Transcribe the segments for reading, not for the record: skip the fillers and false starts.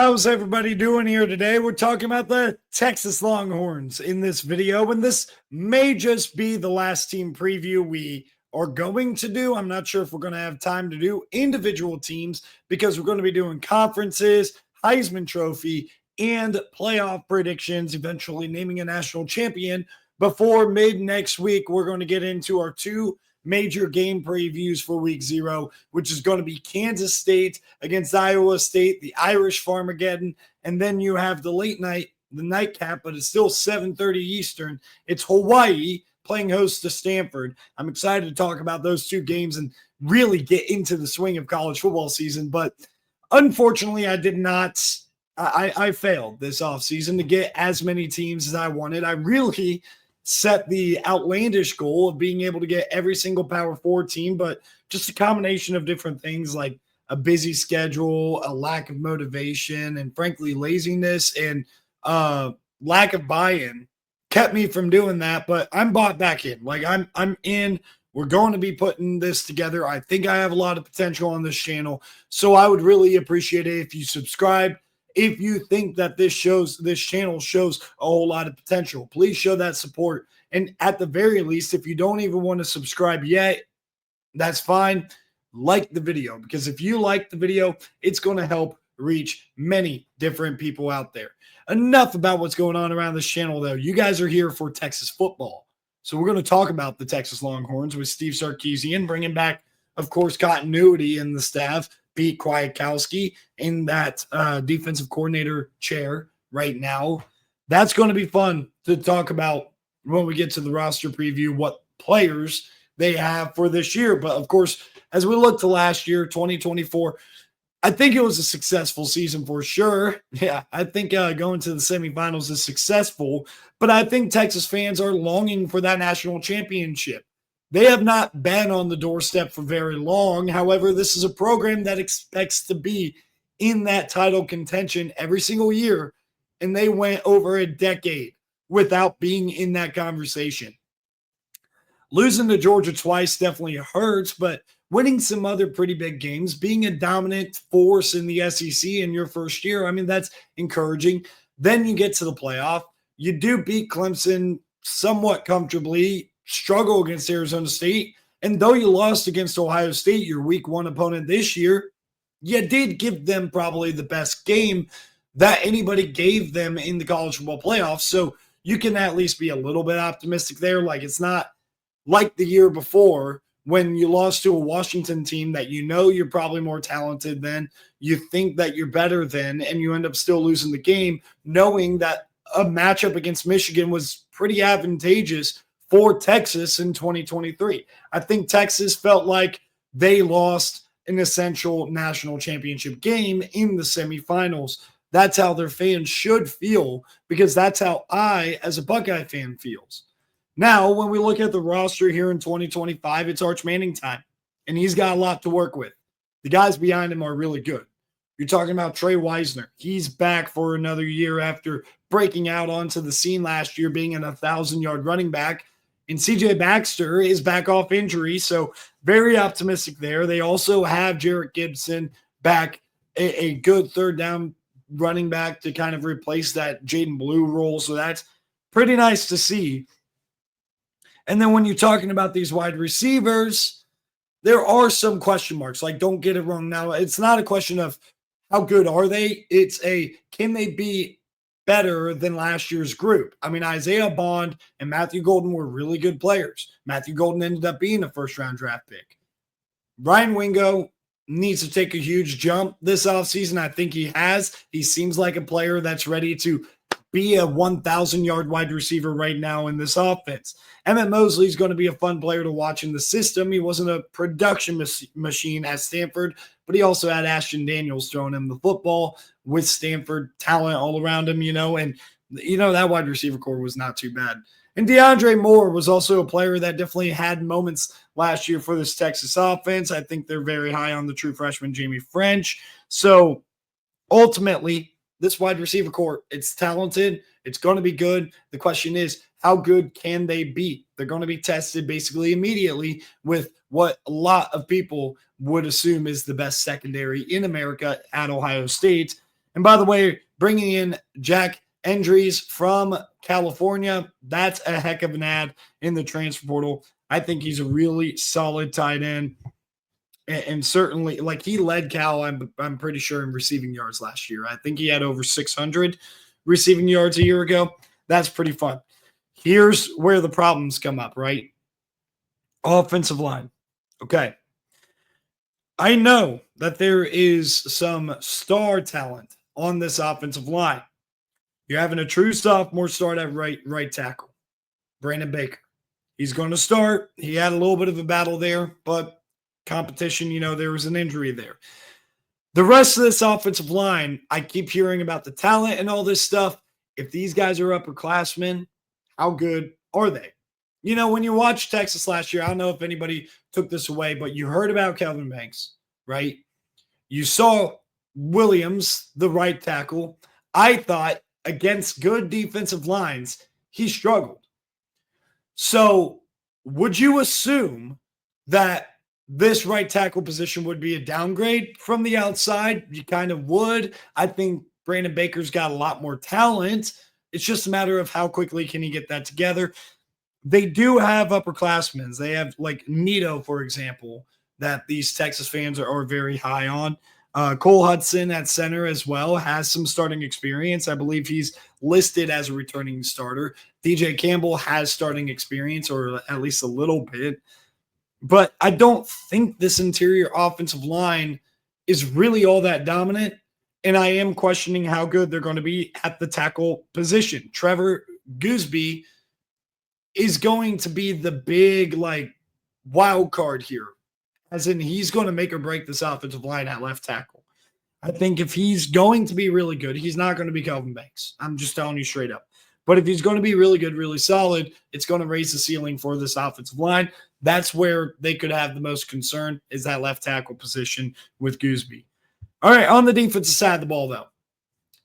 How's everybody doing here today? We're talking about the Texas Longhorns in this video, and this may just be the last team preview we are going to do. I'm not sure if we're going to have time to do individual teams because we're going to be doing conferences, Heisman Trophy, and playoff predictions, eventually naming a national champion. Before mid next week, we're going to get into our two major game previews for week 0, which is going to be Kansas State against Iowa State, the Irish Farmageddon, and then you have the late night, the nightcap, but it's still 7:30 Eastern. It's Hawaii playing host to Stanford. I'm excited to talk about those two games and really get into the swing of college football season, but unfortunately, I did not. I failed this offseason to get as many teams as I wanted. I really set the outlandish goal of being able to get every single Power 4 team, but just a combination of different things like a busy schedule, a lack of motivation, and frankly, laziness and lack of buy-in kept me from doing that. But I'm bought back in. Like I'm in. We're going to be putting this together. I think I have a lot of potential on this channel, so I would really appreciate it if you subscribe. If you think that this channel shows a whole lot of potential, please show that support. And at the very least, if you don't even want to subscribe yet, that's fine. Like the video, because if you like the video, it's going to help reach many different people out there. Enough about what's going on around this channel, though. You guys are here for Texas football. So we're going to talk about the Texas Longhorns with Steve Sarkisian, bringing back, of course, continuity in the staff. Pete Kwiatkowski in that defensive coordinator chair right now. That's going to be fun to talk about when we get to the roster preview, what players they have for this year. But, of course, as we look to last year, 2024, I think it was a successful season for sure. Yeah, I think going to the semifinals is successful. But I think Texas fans are longing for that national championship. They have not been on the doorstep for very long. However, this is a program that expects to be in that title contention every single year, and they went over a decade without being in that conversation. Losing to Georgia twice definitely hurts, but winning some other pretty big games, being a dominant force in the SEC in your first year, I mean, that's encouraging. Then you get to the playoff. You do beat Clemson somewhat comfortably, struggle against Arizona State. And though you lost against Ohio State, your week 1 opponent this year, you did give them probably the best game that anybody gave them in the college football playoffs. So you can at least be a little bit optimistic there. Like, it's not like the year before when you lost to a Washington team that you know you're probably more talented than, you think that you're better than, and you end up still losing the game, knowing that a matchup against Michigan was pretty advantageous for Texas in 2023. I think Texas felt like they lost an essential national championship game in the semifinals. That's how their fans should feel, because that's how I, as a Buckeye fan, feels. Now, when we look at the roster here in 2025, it's Arch Manning time, and he's got a lot to work with. The guys behind him are really good. You're talking about Trey Wisner. He's back for another year after breaking out onto the scene last year, being an 1,000-yard running back. And C.J. Baxter is back off injury, so very optimistic there. They also have Jarrett Gibson back, a good third down running back to kind of replace that Jaden Blue role, so that's pretty nice to see. And then when you're talking about these wide receivers, there are some question marks. Like, don't get it wrong. Now, it's not a question of how good are they. It's can they be better than last year's group? I mean, Isaiah Bond and Matthew Golden were really good players. Matthew Golden ended up being a first-round draft pick. Ryan Wingo needs to take a huge jump this offseason. I think he has. He seems like a player that's ready to be a 1,000-yard wide receiver right now in this offense. Emmett Mosley is going to be a fun player to watch in the system. He wasn't a production machine at Stanford, but he also had Ashton Daniels throwing him the football with Stanford talent all around him, and that wide receiver core was not too bad. And DeAndre Moore was also a player that definitely had moments last year for this Texas offense. I think they're very high on the true freshman Jamie French. So ultimately, this wide receiver core, it's talented. It's going to be good. The question is, how good can they be? They're going to be tested basically immediately with what a lot of people would assume is the best secondary in America at Ohio State. And by the way, bringing in Jack Endries from California, that's a heck of an ad in the transfer portal. I think he's a really solid tight end. And certainly, like, he led Cal, I'm pretty sure, in receiving yards last year. I think he had over 600 receiving yards a year ago. That's pretty fun. Here's where the problems come up, right? Offensive line. Okay. I know that there is some star talent on this offensive line. You're having a true sophomore start at right tackle, Brandon Baker. He's going to start. He had a little bit of a battle there, but competition, there was an injury there. The rest of this offensive line, I keep hearing about the talent and all this stuff. If these guys are upperclassmen, how good are they? When you watch Texas last year, I don't know if anybody took this away, but you heard about Kelvin Banks, right? You saw Williams, the right tackle. I thought against good defensive lines, he struggled. So would you assume that this right tackle position would be a downgrade from the outside? You kind of would. I think Brandon Baker's got a lot more talent. It's just a matter of how quickly can he get that together. They do have upperclassmen. They have like Nito, for example, that these Texas fans are very high on. Cole Hudson at center as well has some starting experience. I believe he's listed as a returning starter. DJ Campbell has starting experience, or at least a little bit. But I don't think this interior offensive line is really all that dominant. And I am questioning how good they're going to be at the tackle position. Trevor Gooseby is going to be the big, wild card here. As in, he's going to make or break this offensive line at left tackle. I think if he's going to be really good, he's not going to be Kelvin Banks. I'm just telling you straight up. But if he's going to be really good, really solid, it's going to raise the ceiling for this offensive line. That's where they could have the most concern, is that left tackle position with Gooseby. All right, on the defensive side of the ball, though,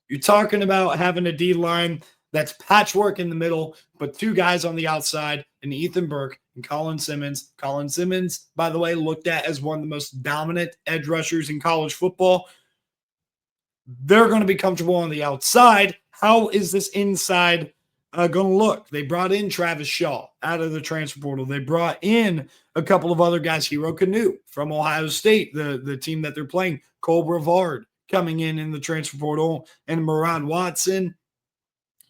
you're talking about having a D line that's patchwork in the middle, but two guys on the outside, and Ethan Burke and Colin Simmons. Colin Simmons, by the way, looked at as one of the most dominant edge rushers in college football. They're going to be comfortable on the outside. How is this inside going to look? They brought in Travis Shaw out of the transfer portal. They brought in a couple of other guys, Hero Canoe from Ohio State, the team that they're playing, Cole Brevard coming in the transfer portal, and Marad Watson.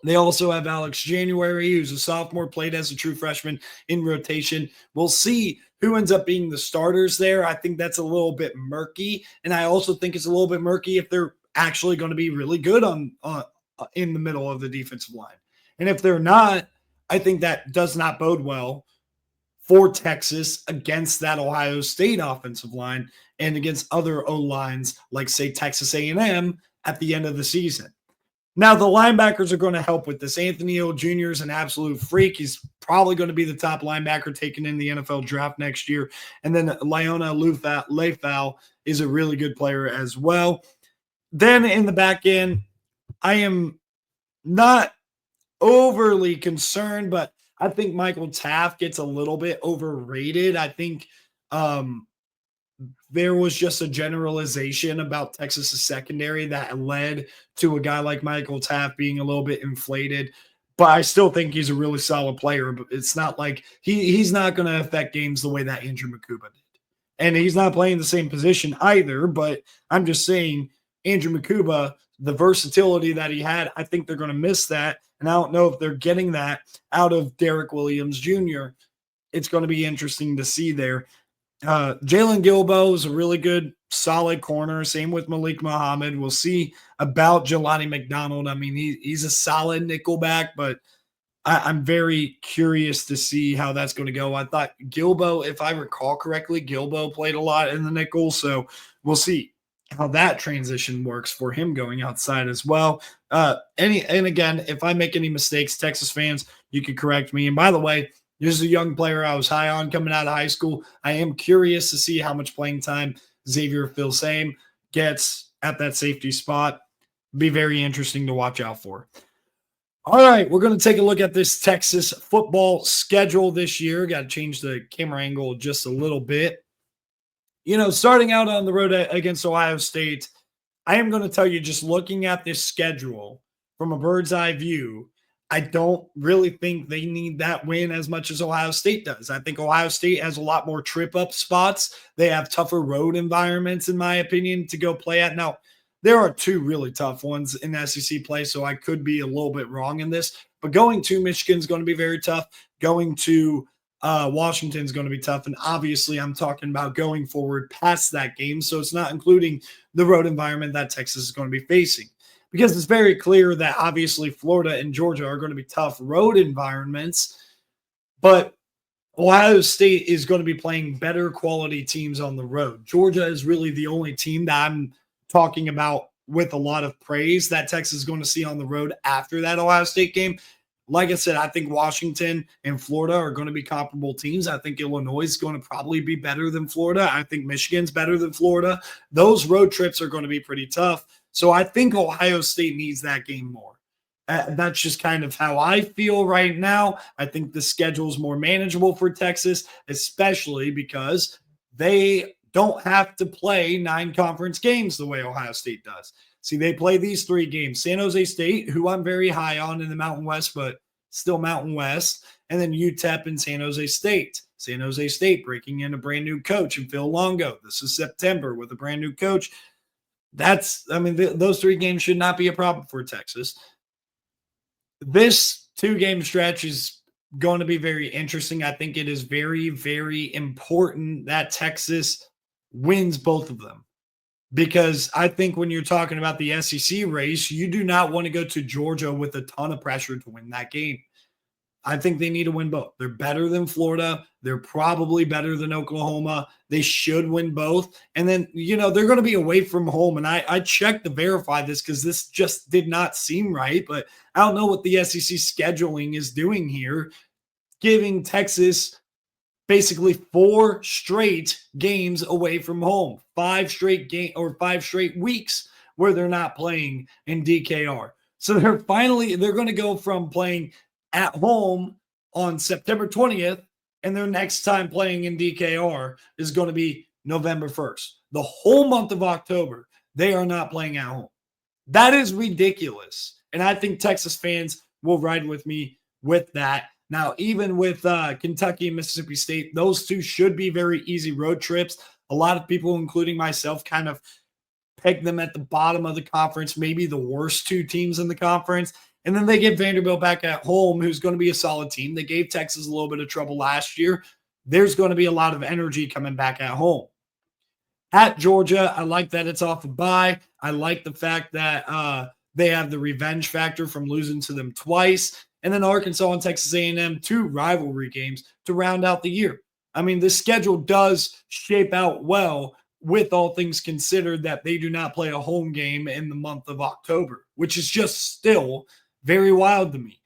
They also have Alex January, who's a sophomore, played as a true freshman in rotation. We'll see who ends up being the starters there. I think that's a little bit murky. And I also think it's a little bit murky if they're actually going to be really good in the middle of the defensive line. And if they're not, I think that does not bode well for Texas against that Ohio State offensive line and against other O-lines like, say, Texas A&M at the end of the season. Now, the linebackers are going to help with this. Anthony Hill Jr. is an absolute freak. He's probably going to be the top linebacker taken in the NFL draft next year. And then Liona Leifau is a really good player as well. Then in the back end, I am not overly concerned, but I think Michael Taft gets a little bit overrated. I think there was just a generalization about Texas's secondary that led to a guy like Michael Taft being a little bit inflated. But I still think he's a really solid player. But it's not like he's not going to affect games the way that Andrew Mukuba did. And he's not playing the same position either. But I'm just saying, Andrew Mukuba, the versatility that he had, I think they're going to miss that. And I don't know if they're getting that out of Derek Williams Jr. It's going to be interesting to see there. Jalen Gilbo is a really good, solid corner. Same with Malik Muhammad. We'll see about Jelani McDonald. I mean, he's a solid nickelback, but I'm very curious to see how that's going to go. I thought Gilbo, if I recall correctly, Gilbo played a lot in the nickel, so we'll see how that transition works for him going outside as well. And again, if I make any mistakes, Texas fans, you can correct me. And by the way, this is a young player I was high on coming out of high school. I am curious to see how much playing time Xavier Filsaime gets at that safety spot. Be very interesting to watch out for. All right, we're going to take a look at this Texas football schedule this year. Got to change the camera angle just a little bit. Starting out on the road against Ohio State, I am going to tell you, just looking at this schedule from a bird's eye view, I don't really think they need that win as much as Ohio State does. I think Ohio State has a lot more trip up spots. They have tougher road environments, in my opinion, to go play at. Now, there are two really tough ones in SEC play, so I could be a little bit wrong in this. But going to Michigan is going to be very tough. Going to Washington is going to be tough. And obviously, I'm talking about going forward past that game. So it's not including the road environment that Texas is going to be facing. Because it's very clear that obviously Florida and Georgia are going to be tough road environments. But Ohio State is going to be playing better quality teams on the road. Georgia is really the only team that I'm talking about with a lot of praise that Texas is going to see on the road after that Ohio State game. Like I said, I think Washington and Florida are going to be comparable teams. I think Illinois is going to probably be better than Florida. I think Michigan's better than Florida. Those road trips are going to be pretty tough. So I think Ohio State needs that game more. That's just kind of how I feel right now. I think the schedule is more manageable for Texas, especially because they don't have to play 9 conference games the way Ohio State does. See, they play these 3 games. San Jose State, who I'm very high on in the Mountain West, but still Mountain West, and then UTEP and San Jose State. San Jose State breaking in a brand new coach in Phil Longo. This is September with a brand new coach. Those 3 games should not be a problem for Texas. This 2-game stretch is going to be very interesting. I think it is very, very important that Texas wins both of them. Because I think when you're talking about the SEC race, you do not want to go to Georgia with a ton of pressure to win that game. I think they need to win both. They're better than Florida. They're probably better than Oklahoma. They should win both. And then, they're going to be away from home. And I checked to verify this because this just did not seem right. But I don't know what the SEC scheduling is doing here, giving Texas basically 4 straight games away from home, 5 straight weeks where they're not playing in DKR. So they're going to go from playing at home on September 20th, and their next time playing in DKR is going to be November 1st. The whole month of October, they are not playing at home. That is ridiculous. And I think Texas fans will ride with me with that. Now, even with Kentucky and Mississippi State, those 2 should be very easy road trips. A lot of people, including myself, kind of peg them at the bottom of the conference, maybe the worst 2 teams in the conference. And then they get Vanderbilt back at home, who's going to be a solid team. They gave Texas a little bit of trouble last year. There's going to be a lot of energy coming back at home. At Georgia, I like that it's off a bye. I like the fact that they have the revenge factor from losing to them twice. And then Arkansas and Texas A&M, 2 rivalry games to round out the year. I mean, the schedule does shape out well with all things considered that they do not play a home game in the month of October, which is just still very wild to me.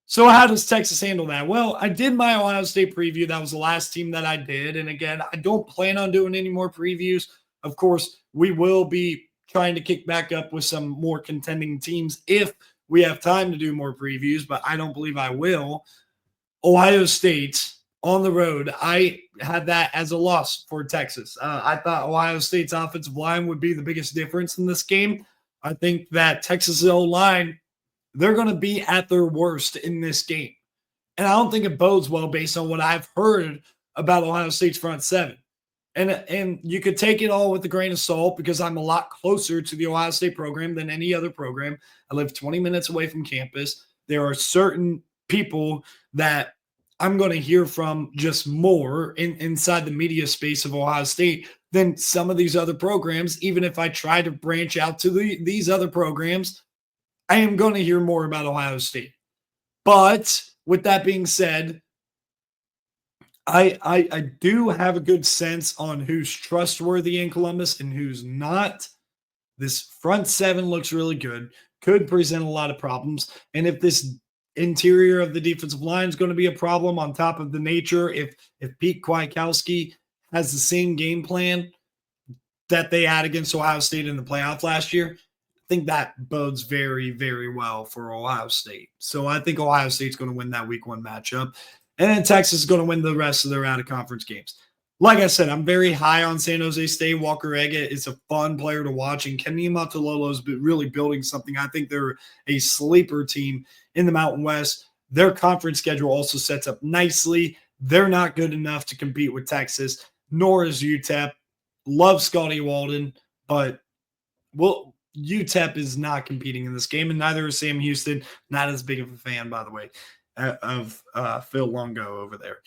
So how does Texas handle that? Well, I did my Ohio State preview. That was the last team that I did. And again, I don't plan on doing any more previews. Of course, we will be trying to kick back up with some more contending teams if we have time to do more previews, but I don't believe I will. Ohio State on the road, I had that as a loss for Texas. I thought Ohio State's offensive line would be the biggest difference in this game. I think that Texas' O-line, they're going to be at their worst in this game. And I don't think it bodes well based on what I've heard about Ohio State's front 7. And you could take it all with a grain of salt because I'm a lot closer to the Ohio State program than any other program. I live 20 minutes away from campus. There are certain people that I'm going to hear from just more inside the media space of Ohio State than some of these other programs. Even if I try to branch out to these other programs, I am going to hear more about Ohio State. But with that being said, I do have a good sense on who's trustworthy in Columbus and who's not. This front 7 looks really good, could present a lot of problems. And if this interior of the defensive line is going to be a problem on top of the nature, if Pete Kwiatkowski has the same game plan that they had against Ohio State in the playoff last year, I think that bodes very, very well for Ohio State. So I think Ohio State's going to win that week 1 matchup. And then Texas is going to win the rest of their out-of-conference games. Like I said, I'm very high on San Jose State. Walker Eggett is a fun player to watch, and Kenny Matalolo is really building something. I think they're a sleeper team in the Mountain West. Their conference schedule also sets up nicely. They're not good enough to compete with Texas, nor is UTEP. Love Scotty Walden, but UTEP is not competing in this game, and neither is Sam Houston. Not as big of a fan, by the way, of Phil Longo over there.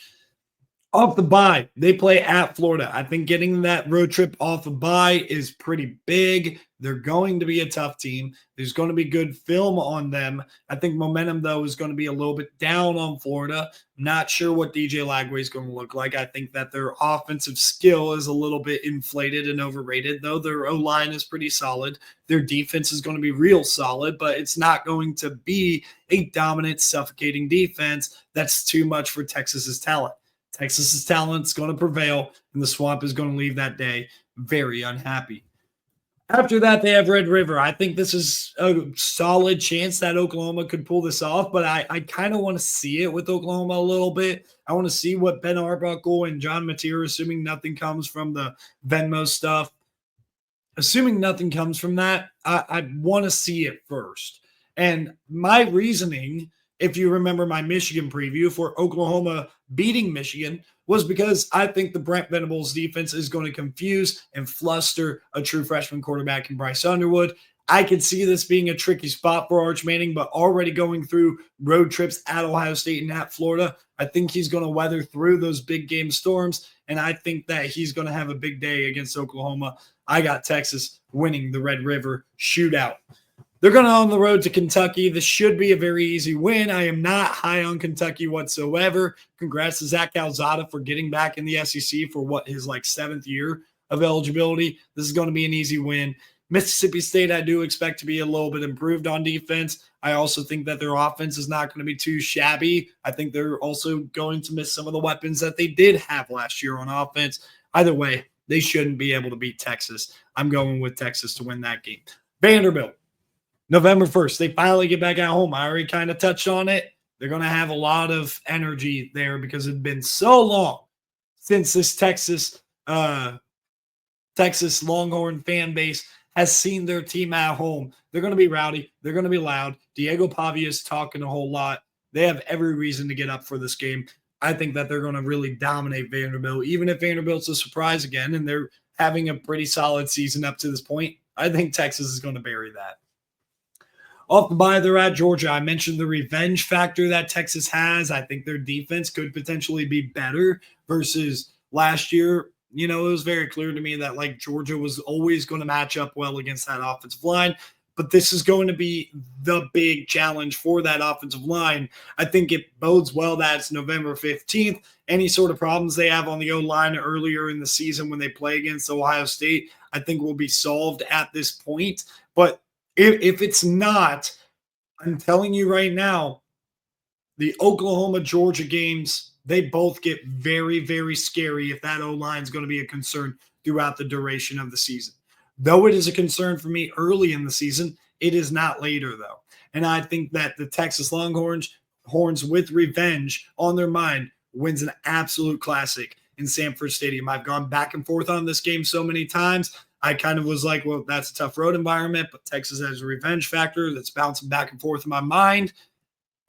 Off the bye, they play at Florida. I think getting that road trip off the bye is pretty big. They're going to be a tough team. There's going to be good film on them. I think momentum, though, is going to be a little bit down on Florida. Not sure what DJ Lagway is going to look like. I think that their offensive skill is a little bit inflated and overrated, though their O-line is pretty solid. Their defense is going to be real solid, but it's not going to be a dominant, suffocating defense that's too much for Texas's talent. Texas's talent is going to prevail, and the Swamp is going to leave that day very unhappy. After that, they have Red River. I think this is a solid chance that Oklahoma could pull this off, but I kind of want to see it with Oklahoma a little bit. I want to see what Ben Arbuckle and John Mateer, assuming nothing comes from the Venmo stuff, assuming nothing comes from that, I want to see it first. And my reasoning, if you remember my Michigan preview for Oklahoma beating Michigan, was because I think the Brent Venables defense is going to confuse and fluster a true freshman quarterback in Bryce Underwood. I could see this being a tricky spot for Arch Manning, but already going through road trips at Ohio State and at Florida, I think he's going to weather through those big game storms, and I think that he's going to have a big day against Oklahoma. I got Texas winning the Red River shootout. They're going on the road to Kentucky. This should be a very easy win. I am not high on Kentucky whatsoever. Congrats to Zach Calzada for getting back in the SEC for his 7th year of eligibility. This is going to be an easy win. Mississippi State, I do expect to be a little bit improved on defense. I also think that their offense is not going to be too shabby. I think they're also going to miss some of the weapons that they did have last year on offense. Either way, they shouldn't be able to beat Texas. I'm going with Texas to win that game. Vanderbilt. November 1st, they finally get back at home. I already kind of touched on it. They're going to have a lot of energy there because it's been so long since this Texas Longhorn fan base has seen their team at home. They're going to be rowdy. They're going to be loud. Diego Pavia is talking a whole lot. They have every reason to get up for this game. I think that they're going to really dominate Vanderbilt, even if Vanderbilt's a surprise again, and they're having a pretty solid season up to this point. I think Texas is going to bury that. Off the bye, they're at Georgia. I mentioned the revenge factor that Texas has. I think their defense could potentially be better versus last year. It was very clear to me that Georgia was always going to match up well against that offensive line. But this is going to be the big challenge for that offensive line. I think it bodes well that it's November 15th. Any sort of problems they have on the O-line earlier in the season when they play against Ohio State, I think will be solved at this point. But if it's not, I'm telling you right now, the Oklahoma-Georgia games, they both get very, very scary if that O-line is going to be a concern throughout the duration of the season. Though it is a concern for me early in the season, it is not later, though. And I think that the Texas Longhorns with revenge on their mind wins an absolute classic in Sanford Stadium. I've gone back and forth on this game so many times. I kind of was like, well, that's a tough road environment, but Texas has a revenge factor that's bouncing back and forth in my mind.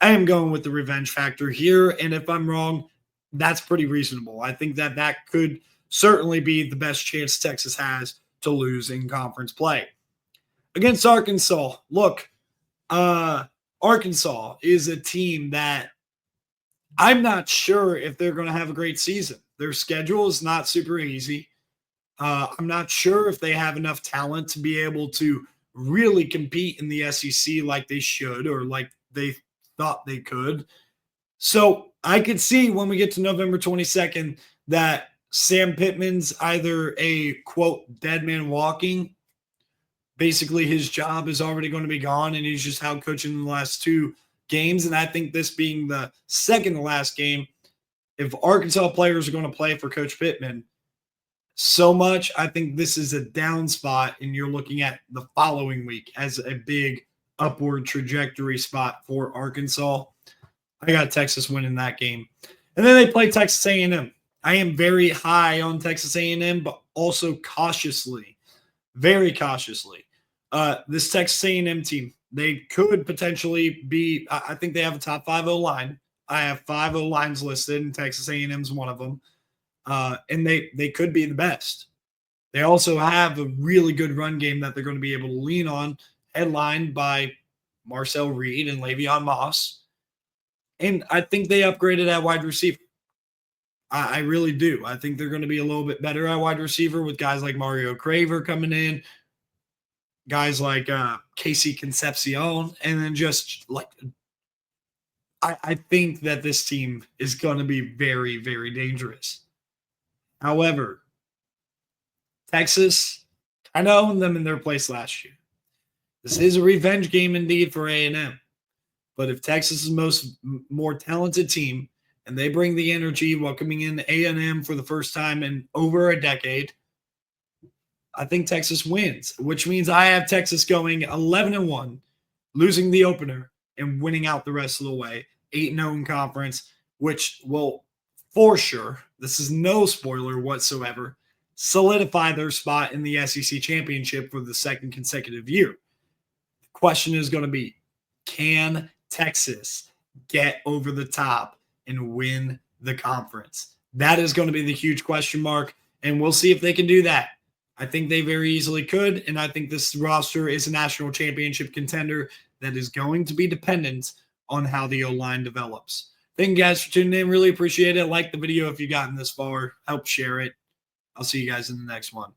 I am going with the revenge factor here, and if I'm wrong, that's pretty reasonable. I think that could certainly be the best chance Texas has to lose in conference play. Against Arkansas, look, Arkansas is a team that I'm not sure if they're going to have a great season. Their schedule is not super easy. I'm not sure if they have enough talent to be able to really compete in the SEC like they should or like they thought they could. So I could see when we get to November 22nd that Sam Pittman's either a, quote, dead man walking. Basically, his job is already going to be gone, and he's just out coaching the last 2 games. And I think this being the second to last game, if Arkansas players are going to play for Coach Pittman so much, I think this is a down spot, and you're looking at the following week as a big upward trajectory spot for Arkansas. I got Texas winning that game. And then they play Texas A&M I am very high on Texas A&M, but also cautiously, very cautiously. This Texas A&M team, they could potentially be. I think they have a top 5 O line. I have 5 O lines listed, and Texas A&M's one of them. And they could be the best. They also have a really good run game that they're going to be able to lean on, headlined by Marcel Reed and Le'Veon Moss. And I think they upgraded at wide receiver. I really do. I think they're going to be a little bit better at wide receiver with guys like Mario Craver coming in, guys like Casey Concepcion, and then just like I think that this team is going to be very, very dangerous. However, Texas, I know them in their place last year. This is a revenge game indeed for A&M. But if Texas is more talented team and they bring the energy welcoming in A&M for the first time in over a decade, I think Texas wins, which means I have Texas going 11-1, losing the opener and winning out the rest of the way, 8-0 in conference, which will for sure, this is no spoiler whatsoever, solidify their spot in the SEC championship for the second consecutive year. The question is going to be, can Texas get over the top and win the conference? That is going to be the huge question mark, and we'll see if they can do that. I think they very easily could, and I think this roster is a national championship contender that is going to be dependent on how the O-line develops. Thank you guys for tuning in. Really appreciate it. Like the video if you've gotten this far. Help share it. I'll see you guys in the next one.